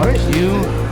Thank you.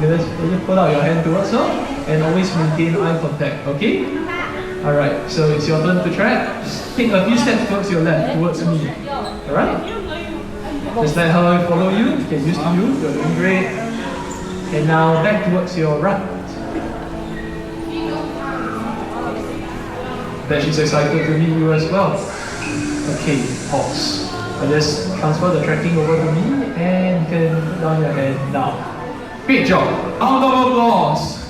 Just put out your hand towards her and always maintain eye contact, okay? Alright, so it's your turn to track. Just take a few steps towards your left, towards me. Alright? Just let her follow you, get used to you, you're doing great. And now back towards your right. Bet she's excited to meet you as well. Okay, pause. I just transfer the tracking over to me and you can put down your hand now. Great job. Round of applause.